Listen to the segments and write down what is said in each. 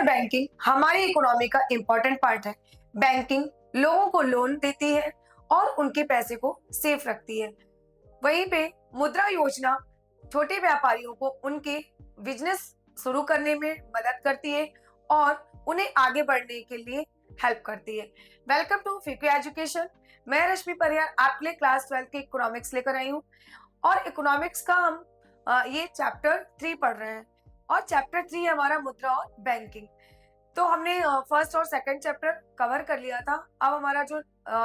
Banking हमारी economy का important part है। बैंकिंग लोगों को लोन देती है और उनके पैसे को सेफ रखती है। वहीं पे मुद्रा योजना छोटे व्यापारियों को उनके बिजनेस शुरू करने में मदद करती है और उन्हें आगे बढ़ने के लिए हेल्प करती है। वेलकम टू फिक्यू एजुकेशन। मैं रश्मि परिहार आपके लिए क्लास 12 के इकोनॉमिक्स लेकर आई हूँ और इकोनॉमिक्स का हम ये चैप्टर 3 पढ़ रहे हैं और चैप्टर 3 हमारा मुद्रा और बैंकिंग। तो हमने फर्स्ट और सेकंड चैप्टर कवर कर लिया था। अब हमारा जो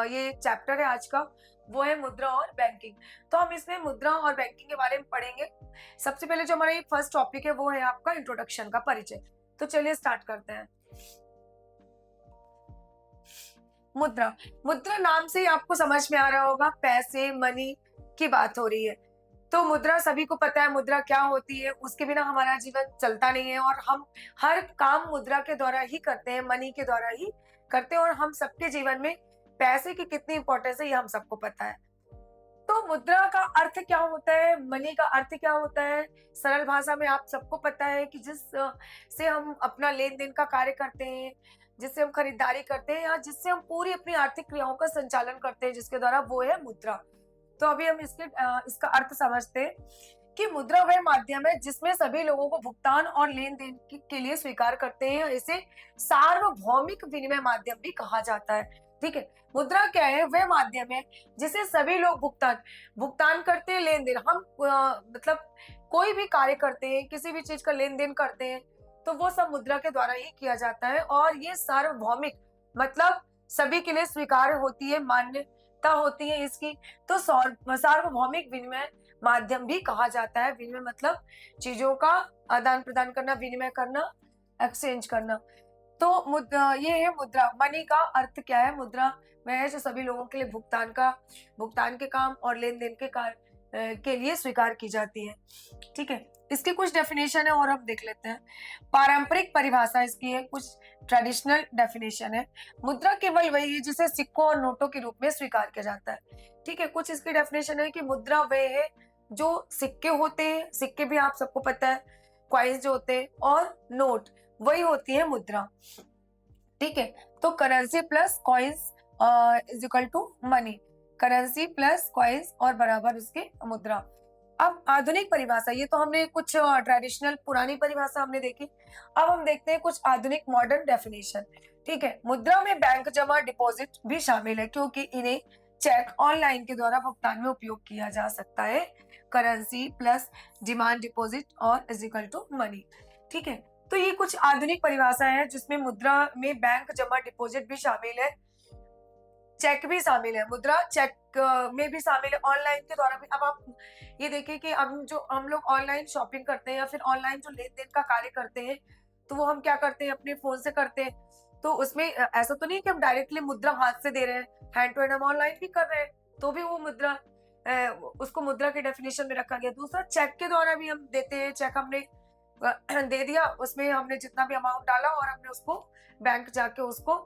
ये चैप्टर है आज का वो है मुद्रा और बैंकिंग। तो हम इसमें मुद्रा और बैंकिंग के बारे में पढ़ेंगे। सबसे पहले जो हमारा फर्स्ट टॉपिक है वो है आपका इंट्रोडक्शन का परिचय। तो चलिए स्टार्ट करते हैं। मुद्रा मुद्रा नाम से ही आपको समझ में आ रहा होगा, पैसे मनी की बात हो रही है। तो मुद्रा सभी को पता है मुद्रा क्या होती है, उसके बिना हमारा जीवन चलता नहीं है और हम हर काम मुद्रा के द्वारा ही करते हैं, मनी के द्वारा ही करते हैं और हम सबके जीवन में पैसे की कितनी इंपॉर्टेंस है ये हम सबको पता है। तो मुद्रा का अर्थ क्या होता है, मनी का अर्थ क्या होता है, सरल भाषा में आप सबको पता है कि जिस से हम अपना लेन देन का कार्य करते हैं, जिससे हम खरीदारी करते हैं या जिससे हम पूरी अपनी आर्थिक क्रियाओं का संचालन करते हैं, जिसके द्वारा वो है मुद्रा। तो अभी हम इसका अर्थ समझते हैं कि मुद्रा वह माध्यम है जिसमें सभी लोगों को भुगतान और लेन देन के लिए स्वीकार करते हैं। इसे सार्वभौमिक विनिमय माध्यम भी कहा जाता है। ठीक है, मुद्रा क्या है, वह माध्यम है जिसे सभी लोग भुगतान करते हैं, लेन देन हम मतलब कोई भी कार्य करते हैं, किसी भी चीज का लेन देन करते हैं तो वो सब मुद्रा के द्वारा ही किया जाता है और ये सार्वभौमिक मतलब सभी के लिए स्वीकार्य होती है, मान्यता होती है इसकी। तो सार्वभौमिक विनिमय माध्यम भी कहा जाता है। विनिमय मतलब चीजों का आदान प्रदान करना, विनिमय करना, एक्सचेंज करना। तो ये है मुद्रा। मनी का अर्थ क्या है, मुद्रा वह है जो सभी लोगों के लिए भुगतान के काम और लेन देन के कार्य के लिए स्वीकार की जाती है। ठीक है, इसकी कुछ डेफिनेशन है और हम देख लेते हैं। पारंपरिक परिभाषा इसकी है, कुछ ट्रेडिशनल डेफिनेशन है। मुद्रा केवल वही है जिसे सिक्कों और नोटों के रूप में स्वीकार किया जाता है। ठीक है, कुछ इसकी डेफिनेशन है कि मुद्रा वह है जो सिक्के होते हैं, सिक्के भी आप सबको पता है, क्वाइंस जो होते हैं, और नोट वही होती है मुद्रा। ठीक है, तो currency plus coins is equal to money, currency plus coins और बराबर उसके मुद्रा। अब आधुनिक परिभाषा, ये तो हमने कुछ ट्रेडिशनल पुरानी परिभाषा हमने देखी। अब हम देखते हैं कुछ आधुनिक मॉडर्न डेफिनेशन। ठीक है, मुद्रा में बैंक जमा डिपॉजिट भी शामिल है क्योंकि इन्हें चेक ऑनलाइन के द्वारा भुगतान में उपयोग किया जा सकता है। करेंसी प्लस डिमांड डिपॉजिट और इज इक्वल टू मनी। ठीक है, तो ये कुछ आधुनिक परिभाषा है जिसमें मुद्रा में बैंक जमा डिपॉजिट भी शामिल है, चेक भी शामिल है, मुद्रा चेक में भी शामिल है, ऑनलाइन के द्वारा भी। अब आप ये देखिए कि हम लोग ऑनलाइन शॉपिंग करते हैं या फिर ऑनलाइन जो लेन देन का कार्य करते हैं तो वो हम क्या करते हैं, अपने फोन से करते हैं। तो उसमें ऐसा तो नहीं कि हम डायरेक्टली मुद्रा हाथ से दे रहे हैं, हैंड टू हैंड हम ऑनलाइन भी कर रहे हैं तो भी वो मुद्रा उसको मुद्रा के डेफिनेशन में रखा गया। दूसरा, चेक के द्वारा भी हम देते हैं, चेक हमने दे दिया, उसमें हमने जितना भी अमाउंट डाला और हमने उसको बैंक जाके उसको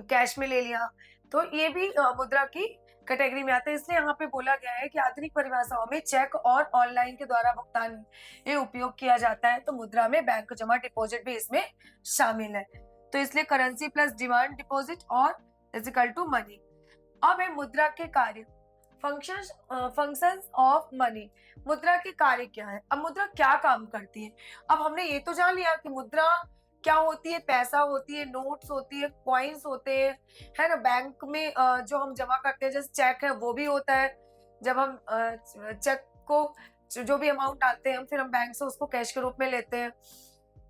कैश में ले लिया, तो ये भी मुद्रा की कैटेगरी में आता है। इसलिए यहाँ पे बोला गया है कि आधुनिक परिभाषाओं में चेक और ऑनलाइन के द्वारा भुगतान ये उपयोग किया जाता है, तो मुद्रा में बैंक जमा डिपॉजिट भी इसमें शामिल है। तो इसलिए करेंसी प्लस डिमांड डिपॉजिट और इज इक्वल टू मनी। अब है मुद्रा के कार्य, फंक्शंस ऑफ मनी। मुद्रा के कार्य क्या है, अब मुद्रा क्या काम करती है। अब हमने ये तो जान लिया कि मुद्रा क्या होती है, पैसा होती है, नोट्स होती है, कॉइन्स होते हैं, है ना। बैंक में जो हम जमा करते हैं, जैसे चेक है वो भी होता है, जब हम चेक को जो भी अमाउंट डालते हैं हम फिर हम बैंक से उसको कैश के रूप में लेते हैं।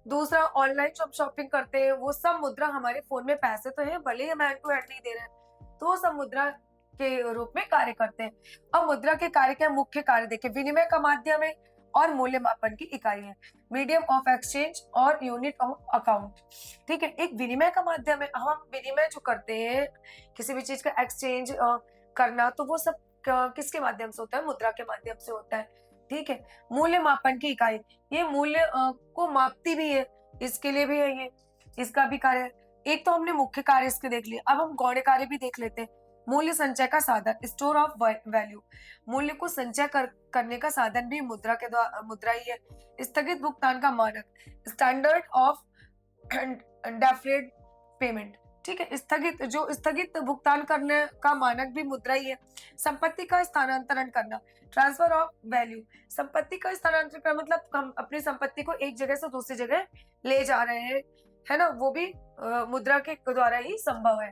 दूसरा, ऑनलाइन जो हम शॉपिंग करते हैं वो सब मुद्रा, हमारे फोन में पैसे तो है भले ही हम हैंड टू हैंड नहीं दे रहे हैं तो वो सब मुद्रा के रूप में कार्य करते हैं। अब मुद्रा के कार्य क्या, मुख्य कार्य देखिए, विनिमय का माध्यम है और मूल्य मापन की इकाई है, मीडियम ऑफ एक्सचेंज और यूनिट ऑफ अकाउंट। ठीक है, एक विनिमय का माध्यम है, हम विनिमय जो करते हैं किसी भी चीज का एक्सचेंज करना, तो वो सब किसके माध्यम से होता है, मुद्रा के माध्यम से होता है। ठीक है, मूल्य मापन की इकाई, ये मूल्य को मापती भी है, इसके लिए भी है ये, इसका भी कार्य है। एक तो हमने मुख्य कार्य इसके देख लिए, अब हम गौण कार्य भी देख लेते हैं। मूल्य संचय का साधन, स्टोर ऑफ वैल्यू, मूल्य को संचय करने का साधन भी मुद्रा ही है। स्थगित भुगतान का मानक, स्टैंडर्ड ऑफ डेफर्ड पेमेंट, ठीक है, स्थगित भुगतान करने का मानक भी मुद्रा ही है। संपत्ति का स्थानांतरण करना, ट्रांसफर ऑफ वैल्यू, संपत्ति का स्थानांतरण करना मतलब हम अपनी संपत्ति को एक जगह से दूसरी जगह ले जा रहे हैं, है ना, वो भी मुद्रा के द्वारा ही संभव है।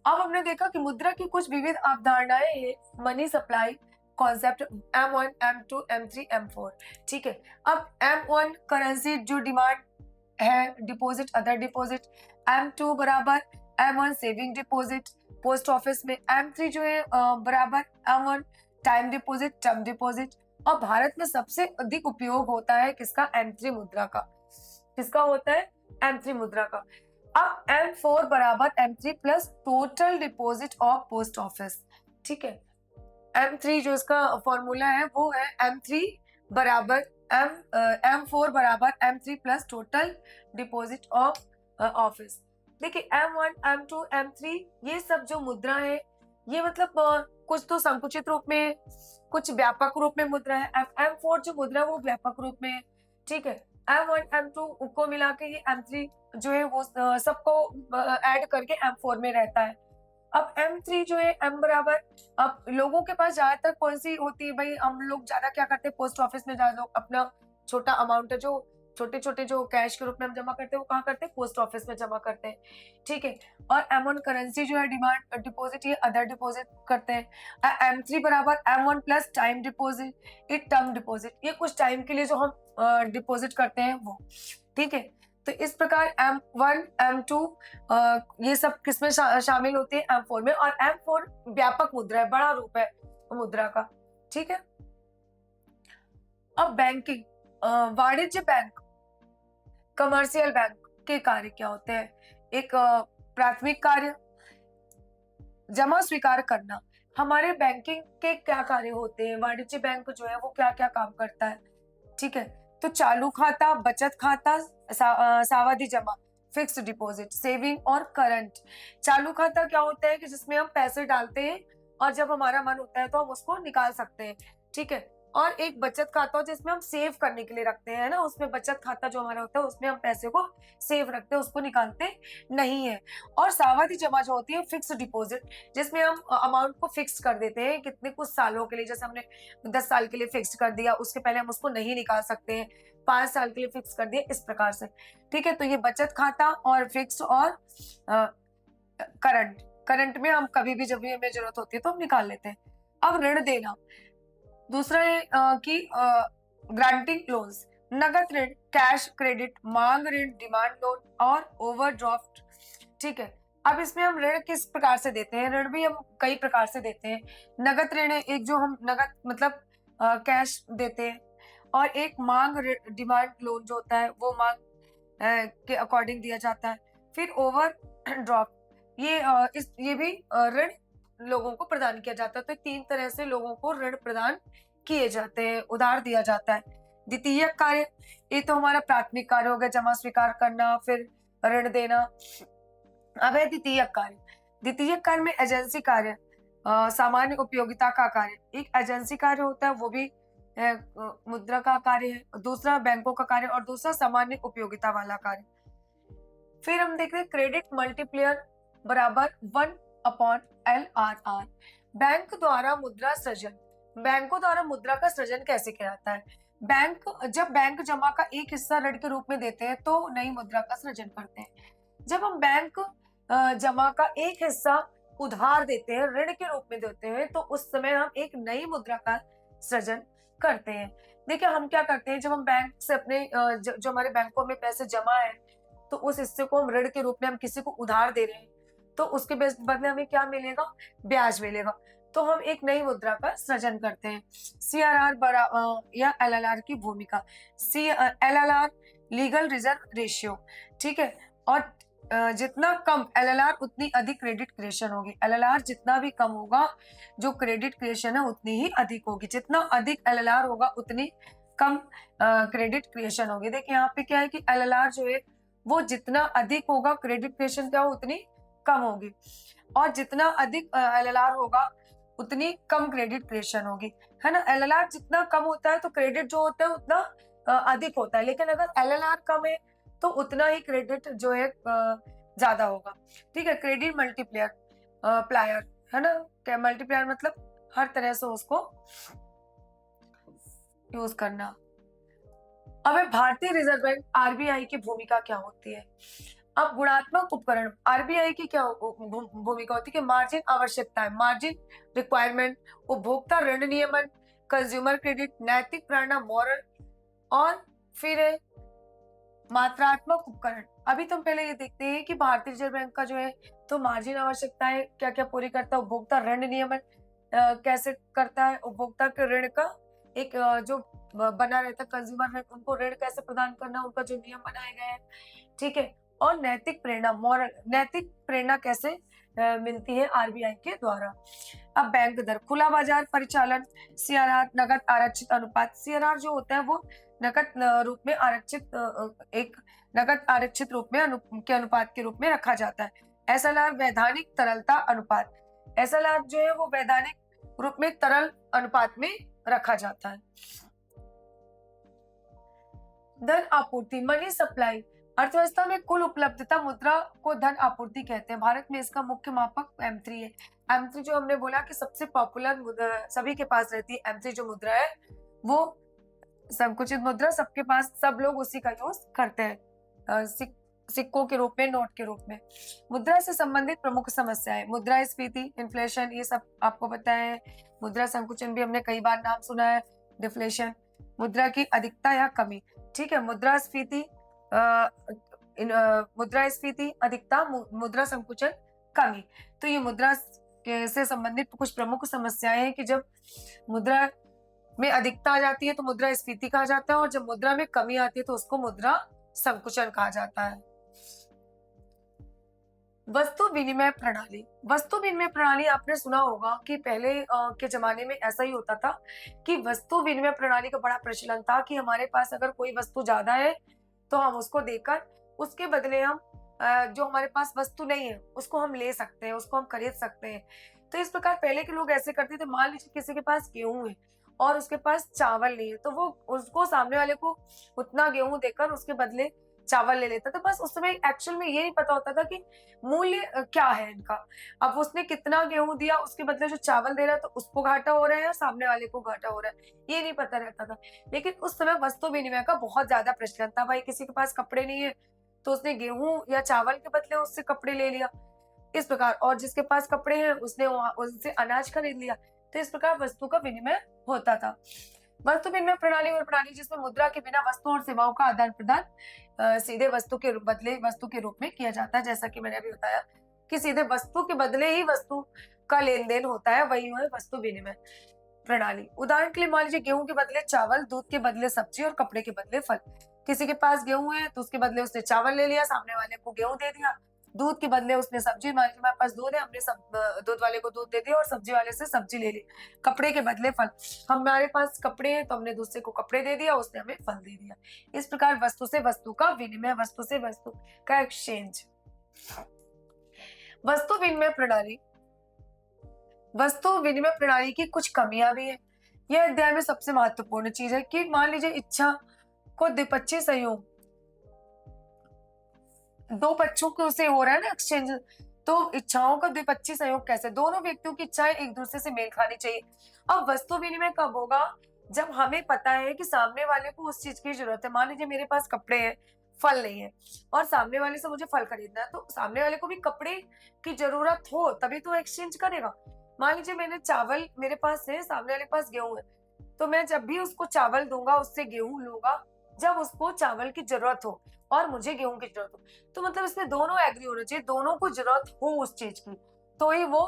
अब हमने देखा कि मुद्रा की कुछ विविध अवधारणाएं हैं, money supply concept, M1, M2, M3, M4, ठीक है। अब M1 करेंसी जो डिमांड है, डिपॉजिट, अदर डिपॉजिट। M2 बराबर M1 saving deposit post office में। M3 जो है बराबर M1 time deposit, term deposit. और भारत में सबसे अधिक उपयोग होता है किसका? M3 मुद्रा का। किसका होता है? M3 मुद्रा का। अब M4 बराबर M3 plus total deposit of post office, ठीक है। M3 जो इसका फॉर्मूला है वो है M3 बराबर M4 बराबर M3 plus total deposit of office. देखिए M1, M2, M3 ये सब जो मुद्रा है ये मतलब कुछ तो संकुचित रूप में, कुछ व्यापक रूप में मुद्रा है। M4 जो मुद्रा है वो व्यापक रूप में है, ठीक है। M1, M2 को मिला के ये M3 जो है वो सबको ऐड करके M4 में रहता है। अब M3 जो है M बराबर, अब लोगों के पास ज्यादातर कौन सी होती है भाई, हम लोग ज्यादा क्या करते हैं, पोस्ट ऑफिस में ज्यादा अपना छोटा अमाउंट है जो छोटे छोटे जो कैश के रूप में हम जमा करते हैं वो कहाँ करते हैं? पोस्ट ऑफिस में जमा करते हैं, ठीक है। और M1 करेंसी जो है डिमांड डिपॉजिट, ये अदर डिपॉजिट करते हैं। M3 बराबर M1 प्लस टाइम डिपॉजिट, ये टर्म डिपॉजिट, ये कुछ टाइम के लिए जो हम डिपॉजिट करते हैं वो, ठीक है। तो इस प्रकार M1, M2 ये सब किसमें शामिल होती है? M4 में। और M4 व्यापक मुद्रा है, बड़ा रूप है मुद्रा का, ठीक है। अब बैंकिंग, वाणिज्य बैंक, कमर्शियल बैंक के कार्य क्या होते हैं? एक प्राथमिक कार्य जमा स्वीकार करना। हमारे बैंकिंग के क्या कार्य होते हैं? वाणिज्य बैंक जो है वो क्या क्या काम करता है, ठीक है। तो चालू खाता, बचत खाता, सावधि जमा, फिक्स्ड डिपॉजिट, सेविंग और करंट। चालू खाता क्या होता है कि जिसमें हम पैसे डालते हैं और जब हमारा मन होता है तो हम उसको निकाल सकते हैं, ठीक है। और एक बचत खाता जिसमें हम सेव करने के लिए रखते हैं ना, उसमें बचत खाता जो हमारा होता है उसमें हम पैसे को सेव रखते हैं, उसको निकालते नहीं है। और सावधि जमा जो होती है, फिक्स्ड डिपॉजिट, जिसमें हम अमाउंट को फिक्स कर देते हैं कितने कुछ सालों के लिए, जैसे हमने 10 साल के लिए फिक्स कर दिया, उसके पहले हम उसको नहीं निकाल सकते हैं, 5 साल के लिए फिक्स कर दिया, इस प्रकार से, ठीक है। तो ये बचत खाता और फिक्स और करंट में हम कभी भी जब भी हमें जरूरत होती है तो हम निकाल लेते हैं। अब ऋण देना, दूसरा है कि ग्रांटिंग लोन्स, नगद ऋण, कैश क्रेडिट, मांग ऋण, डिमांड लोन और ओवरड्राफ्ट, ठीक है। अब इसमें हम ऋण किस प्रकार से देते हैं? ऋण भी हम कई प्रकार से देते हैं। नगद ऋण है एक, जो हम नगद मतलब कैश देते हैं, और एक मांग ऋण, डिमांड लोन जो होता है वो मांग के अकॉर्डिंग दिया जाता है। फिर ओवरड्राफ्ट, ये भी ऋण लोगों को प्रदान किया जाता है। तो 3 तरह से लोगों को ऋण प्रदान किए जाते हैं, उधार दिया जाता है। द्वितीयक कार्य, ये तो हमारा प्राथमिक कार्य हो गया, जमा स्वीकार करना, फिर ऋण देना। अब है द्वितीयक कार्य। द्वितीयक कार्य में एजेंसी कार्य, सामान्य उपयोगिता का कार्य, एक एजेंसी कार्य होता है वो भी मुद्रा का कार्य है, दूसरा बैंकों का कार्य, और दूसरा सामान्य उपयोगिता वाला कार्य। फिर हम देखते हैं क्रेडिट मल्टीप्लेयर बराबर 1/LRR। बैंक द्वारा मुद्रा सृजन, बैंकों द्वारा मुद्रा का सृजन कैसे किया जाता है? जब बैंक जमा का एक हिस्सा ऋण के रूप में देते हैं तो नई मुद्रा का सृजन करते हैं। जब हम बैंक जमा का एक हिस्सा उधार देते हैं, ऋण के रूप में देते हैं, तो उस समय हम एक नई मुद्रा का सृजन करते हैं। देखिए हम क्या करते हैं, जब हम बैंक से अपने जो हमारे बैंकों में पैसे जमा है तो उस हिस्से को हम ऋण के रूप में हम किसी को उधार दे रहे हैं, तो उसके बदले हमें क्या मिलेगा? ब्याज मिलेगा। तो हम एक नई मुद्रा का सृजन करते हैं। CRR या LLR की भूमिका, LLR लीगल रिजर्व रेशियो, ठीक है। और जितना कम LLR उतनी अधिक क्रेडिट क्रिएशन होगी। LLR जितना भी कम होगा, जो क्रेडिट क्रिएशन है उतनी ही अधिक होगी। जितना अधिक LLR होगा उतनी कम क्रेडिट क्रिएशन होगी। देखिए यहाँ पे क्या है कि LLR जो है वो जितना अधिक होगा, क्रेडिट क्रिएशन क्या हो उतनी कम होगी, और जितना अधिक LLR होगा उतनी कम क्रेडिट क्रिएशन होगी, है ना। LLR जितना कम होता है तो क्रेडिट जो होता है उतना अधिक होता है, लेकिन अगर LLR कम है तो उतना ही क्रेडिट जो है ज्यादा होगा। ठीक है, क्रेडिट मल्टीप्लायर प्लायर है ना, क्या मल्टीप्लायर मतलब हर तरह से उसको यूज करना। अब है भारतीय रिजर्व बैंक आरबीआई की भूमिका क्या होती है। अब गुणात्मक उपकरण आरबीआई की क्या भूमिका होती है कि मार्जिन आवश्यकताएं, मार्जिन रिक्वायरमेंट, उपभोक्ता ऋण नियमन, कंज्यूमर क्रेडिट, नैतिक प्रेरणा मॉरल, और फिर है मात्रात्मक उपकरण। अभी तुम पहले ये देखते हैं कि भारतीय रिजर्व बैंक का जो है तो मार्जिन आवश्यकताएं क्या क्या पूरी करता है, उपभोक्ता ऋण नियमन कैसे करता है, उपभोक्ता के ऋण का एक जो बना रहता है कंज्यूमर ऋण, उनको ऋण कैसे प्रदान करना, उनका जो नियम बनाए गए हैं। ठीक है, और नैतिक प्रेरणा मॉरल, नैतिक प्रेरणा कैसे मिलती है आरबीआई के द्वारा। अब बैंक दर, खुला बाजार परिचालन, सीआरआर, नगद आरक्षित अनुपात। सीआरआर जो होता है वो नगद रूप में आरक्षित एक नगद आरक्षित रूप में के अनुपात के रूप में रखा जाता है। एसएलआर वैधानिक तरलता अनुपात, एसएलआर जो है वो वैधानिक रूप में तरल अनुपात में रखा जाता है। धन आपूर्ति मनी सप्लाई, अर्थव्यवस्था में कुल उपलब्धता मुद्रा को धन आपूर्ति कहते हैं। भारत में इसका मुख्य मापक M3 है। M3 जो हमने बोला कि सबसे पॉपुलर सभी के पास रहती है, M3 जो मुद्रा है वो संकुचित मुद्रा, सबके पास, सब लोग उसी का यूज करते हैं सिक्कों के रूप में, नोट के रूप में। मुद्रा से संबंधित प्रमुख समस्याएं, मुद्रास्फीति, इन्फ्लेशन, ये सब आपको पता है। मुद्रा संकुचन भी हमने कई बार नाम सुना है, डिफ्लेशन, मुद्रा की अधिकता या कमी। ठीक है, मुद्रास्फीति मुद्रास्फीति अधिकता, मुद्रा संकुचन, कमी। तो ये मुद्रा से संबंधित कुछ प्रमुख समस्याएं हैं कि जब मुद्रा में अधिकता आ जाती है तो मुद्रास्फीति कहा जाता है, और जब मुद्रा में कमी आती है तो उसको मुद्रा संकुचन कहा जाता है। वस्तु विनिमय प्रणाली, वस्तु विनिमय प्रणाली आपने सुना होगा कि पहले के जमाने में ऐसा ही होता था कि वस्तु विनिमय प्रणाली का बड़ा प्रचलन था कि हमारे पास अगर कोई वस्तु ज्यादा है तो हम उसको देकर उसके बदले हम जो हमारे पास वस्तु नहीं है उसको हम ले सकते हैं, उसको हम खरीद सकते हैं। तो इस प्रकार पहले के लोग ऐसे करते थे। मान लीजिए किसी के पास गेहूं है और उसके पास चावल नहीं है, तो वो उसको सामने वाले को उतना गेहूं देकर उसके बदले चावल ले लेता था। बस उस समय एक्चुअल में ये नहीं पता होता था कि मूल्य क्या है इनका। अब उसने कितना गेहूं दिया, उसके बदले जो चावल दे रहा है तो उसको घाटा हो रहा है या सामने वाले को घाटा हो रहा है, ये नहीं पता रहता था। लेकिन उस समय वस्तु विनिमय का बहुत ज्यादा प्रचलन था। भाई किसी के पास कपड़े नहीं है तो उसने गेहूं या चावल के बदले उससे कपड़े ले लिया, इस प्रकार, और जिसके पास कपड़े हैं उसने उससे अनाज खरीद लिया। तो इस प्रकार वस्तु का विनिमय होता था। वस्तु विनिमय प्रणाली और प्रणाली जिसमें मुद्रा के बिना वस्तु और सेवाओं का आदान प्रदान सीधे वस्तु के बदले वस्तु के रूप में किया जाता है। जैसा कि मैंने अभी बताया कि सीधे वस्तु के बदले ही वस्तु का लेन देन होता है, वही है वस्तु विनिमय प्रणाली। उदाहरण के लिए मान लीजिए गेहूं के बदले चावल, दूध के बदले सब्जी और कपड़े के बदले फल। किसी के पास गेहूं है तो उसके बदले उसने चावल ले लिया, सामने वाले को गेहूं दे दिया। दूध के बदले उसने सब्जी, मान लीजिए हमारे पास दूध है, हमने दूध वाले को दूध दे दिया और सब्जी वाले से सब्जी ले ली। कपड़े के बदले फल, हमारे पास कपड़े हैं तो हमने दूसरे को कपड़े दे दिया, उसने हमें फल दे दिया। इस प्रकार वस्तु से वस्तु का विनिमय, वस्तु से वस्तु का एक्सचेंज। वस्तु विनिमय प्रणाली, वस्तु विनिमय प्रणाली की कुछ कमियां भी है। यह अध्याय में सबसे महत्वपूर्ण चीज है कि मान लीजिए इच्छा को द्विपक्षीय सहयोग, दो पक्षों को से हो रहा है ना एक्सचेंज, तो इच्छाओं का द्विपक्षीय सहयोग कैसे, दोनों व्यक्तियों की इच्छाएं एक दूसरे से मेल खानी चाहिए। अब वस्तु विनिमय कब होगा, जब हमें पता है कि सामने वाले को उस चीज की जरूरत है। मान लीजिए मेरे पास कपड़े हैं, फल नहीं है, और सामने वाले से मुझे फल खरीदना है, तो सामने वाले को भी कपड़े की जरूरत हो तभी तो एक्सचेंज करेगा। मान लीजिए मैंने चावल मेरे पास है, सामने वाले के पास गेहूं है, तो मैं जब भी उसको चावल दूंगा उससे गेहूं लूंगा जब उसको चावल की जरूरत हो और मुझे गेहूं की जरूरत हो। तो मतलब इसमें दोनों एग्री होना चाहिए, दोनों को जरूरत हो उस चीज की, तो ही वो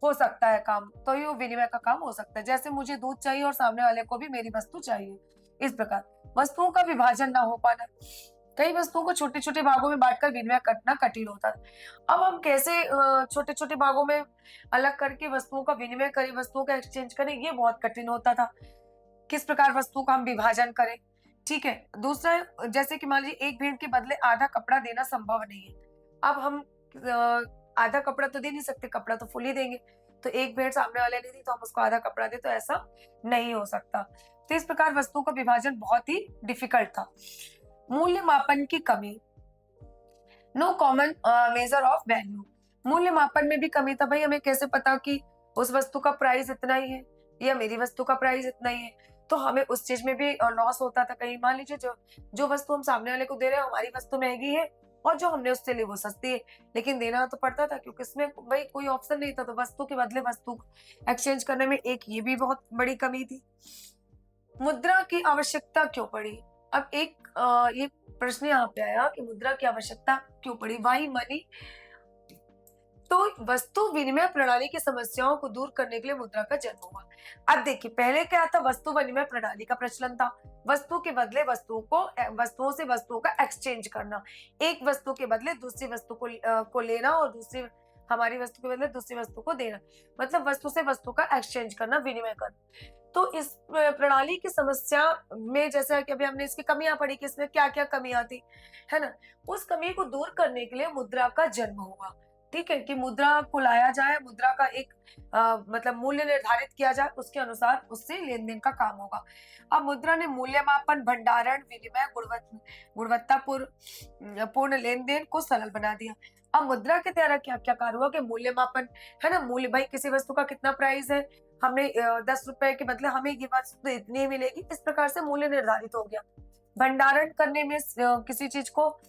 हो सकता है काम, तो ही वो विनिमय का काम हो सकता है। जैसे मुझे दूध चाहिए और सामने वाले को भी मेरी वस्तु चाहिए। इस प्रकार वस्तुओं का विभाजन ना हो पाना, कई वस्तुओं को छोटे छोटे भागों में बांटकर विनिमय करना कठिन होता है। अब हम कैसे छोटे छोटे भागों में अलग करके वस्तुओं का विनिमय करें, वस्तुओं का एक्सचेंज करें, ये बहुत कठिन होता था। किस प्रकार वस्तुओं का हम विभाजन करें। ठीक है, दूसरा जैसे कि मान लीजिए एक भेड़ के बदले आधा कपड़ा देना संभव नहीं है। अब हम आधा कपड़ा तो दे नहीं सकते, कपड़ा तो फुल ही देंगे, तो एक भेड़ सामने वाले ने दी तो हम उसको आधा कपड़ा दे, तो ऐसा नहीं हो सकता। तो इस प्रकार वस्तुओं का विभाजन बहुत ही डिफिकल्ट था। मूल्य मापन की कमी, no common measure of value. मूल्य मापन में भी कमी था। भाई हमें कैसे पता कि उस वस्तु का प्राइस इतना ही है या मेरी वस्तु का प्राइस इतना ही है, तो हमें उस चीज में भी लॉस होता था। कहीं मान लीजिए जो वस्तु हम सामने वाले को दे रहे हैं हमारी वस्तु महंगी है और जो हमने उससे ली वो सस्ती है, लेकिन देना तो पड़ता था क्योंकि इसमें भाई कोई ऑप्शन नहीं था, तो वस्तु के बदले वस्तु एक्सचेंज करने में एक ये भी बहुत बड़ी कमी थी। मुद्रा की आवश्यकता क्यों पड़ी? अब एक ये प्रश्न यहाँ पे आया कि मुद्रा की आवश्यकता क्यों पड़ी, वाई मनी। तो वस्तु विनिमय प्रणाली की समस्याओं को दूर करने के लिए मुद्रा का जन्म हुआ। अब देखिए पहले क्या था, वस्तु विनिमय प्रणाली का प्रचलन था। वस्तु के बदले वस्तुओं से वस्तुओं का एक्सचेंज करना, एक वस्तु के बदले दूसरी वस्तु को लेना और दूसरी हमारी वस्तु के बदले दूसरी वस्तु को देना, मतलब वस्तु से वस्तु का एक्सचेंज करना, विनिमय करना। तो इस प्रणाली की समस्या में जैसा कि अभी हमने इसकी कमियां पढ़ी कि इसमें क्या क्या कमियां थी, है ना, उस कमी को दूर करने के लिए मुद्रा का जन्म हुआ। ठीक है, कि मुद्रा को लाया जाए, मुद्रा का एक मतलब मूल्य निर्धारित किया जाए, उसके अनुसार उससे लेन देन का काम होगा। अब मुद्रा ने मूल्य मापन, भंडारण, विनिमय, गुणवत्तापूर्ण लेन देन को सरल बना दिया। अब मुद्रा के द्वारा क्या क्या कार्य हुआ कि मूल्य मापन, है ना, मूल्य, भाई किसी वस्तु का कितना प्राइस है, हमने 10 रुपए के बदले हमें ये वस्तु इतनी ही मिलेगी, इस प्रकार से मूल्य निर्धारित हो गया। भंडारण करने में, किसी चीज को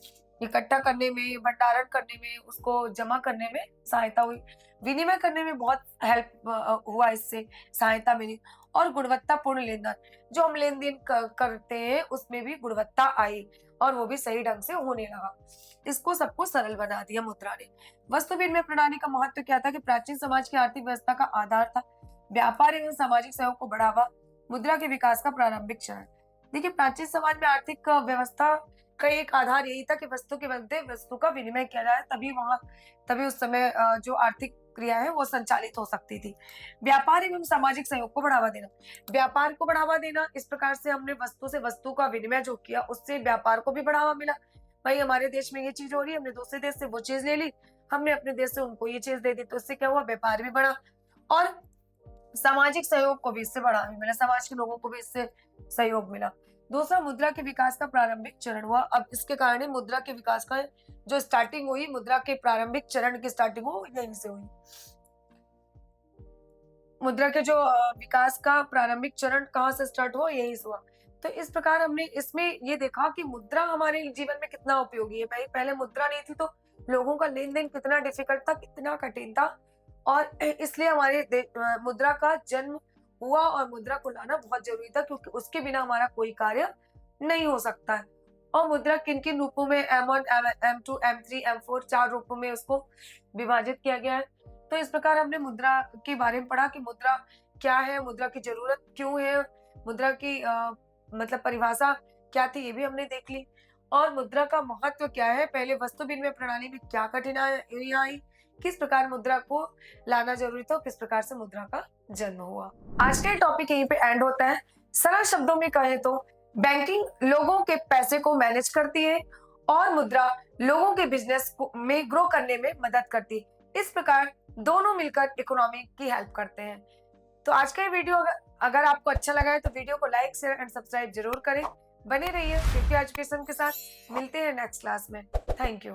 इकट्ठा करने में, भंडारण करने में, उसको जमा करने में सहायता हुई। विनिमय करने में बहुत हेल्प हुआ, इससे सहायता मिली। और गुणवत्तापूर्ण लेन देन, जो हम लेन देन करते हैं उसमें भी गुणवत्ता आई और वो भी सही ढंग से होने लगा। इसको सबको सरल बना दिया मुद्रा ने। वस्तु विनिमय प्रणाली का महत्व क्या था कि प्राचीन समाज की आर्थिक व्यवस्था का आधार था। व्यापार एवं सामाजिक सहयोग को बढ़ावा, मुद्रा के विकास का प्रारंभिक चरण। देखिए प्राचीन समाज में आर्थिक व्यवस्था का एक आधार यही था कि वस्तु के बदले वस्तु का विनिमय किया जाए, तभी उस समय जो आर्थिक क्रिया है वो संचालित हो सकती थी। व्यापार एवं सामाजिक सहयोग को बढ़ावा देना, व्यापार को बढ़ावा देना, इस प्रकार से हमने वस्तु से वस्तु का विनिमय जो किया उससे व्यापार को भी बढ़ावा मिला। भाई हमारे देश में ये चीज हो रही है, हमने दूसरे देश से वो चीज ले ली, हमने अपने देश से उनको ये चीज दे दी, तो इससे क्या हुआ, व्यापार भी बढ़ा और सामाजिक सहयोग को भी इससे बढ़ावा मिला, समाज के लोगों को भी इससे सहयोग मिला। दूसरा, मुद्रा के विकास का प्रारंभिक चरण हुआ। अब इसके कारण मुद्रा के विकास का जो स्टार्टिंग हुई, मुद्रा के प्रारंभिक चरण की स्टार्टिंग हो यहीं से हुई। मुद्रा के जो विकास का प्रारंभिक चरण कहाँ से स्टार्ट हुआ, यहीं से हुआ। तो इस प्रकार हमने इसमें ये देखा कि मुद्रा हमारे जीवन में कितना उपयोगी है। भाई पहले मुद्रा नहीं थी तो लोगों का लेन देन कितना डिफिकल्ट था, कितना कठिन था, और इसलिए हमारे मुद्रा का जन्म हुआ और मुद्रा को लाना बहुत जरूरी था, क्योंकि उसके बिना हमारा कोई कार्य नहीं हो सकता है। और मुद्रा किन किन रूपों में, M1, M2, M3, M4 4 रूपों में उसको विभाजित किया गया है। तो इस प्रकार हमने मुद्रा के बारे में पढ़ा कि मुद्रा क्या है, मुद्रा की जरूरत क्यों है, मुद्रा की मतलब परिभाषा क्या थी ये भी हमने देख ली, और मुद्रा का महत्व क्या है, पहले वस्तु विनिमय प्रणाली में क्या कठिनाइयां आई, किस प्रकार मुद्रा को लाना जरूरी था, किस प्रकार से मुद्रा का जन्म हुआ। आज का टॉपिक यहीं पे एंड होता है। सरल शब्दों में कहें तो बैंकिंग लोगों के पैसे को मैनेज करती है और मुद्रा लोगों के बिजनेस में ग्रो करने में मदद करती है। इस प्रकार दोनों मिलकर इकोनॉमी की हेल्प करते हैं। तो आज का ये वीडियो अगर आपको अच्छा लगा है तो वीडियो को लाइक, शेयर एंड सब्सक्राइब जरूर करें। बने रहिए क्योंकि एजुकेशन के साथ। मिलते हैं नेक्स्ट क्लास में। Thank you.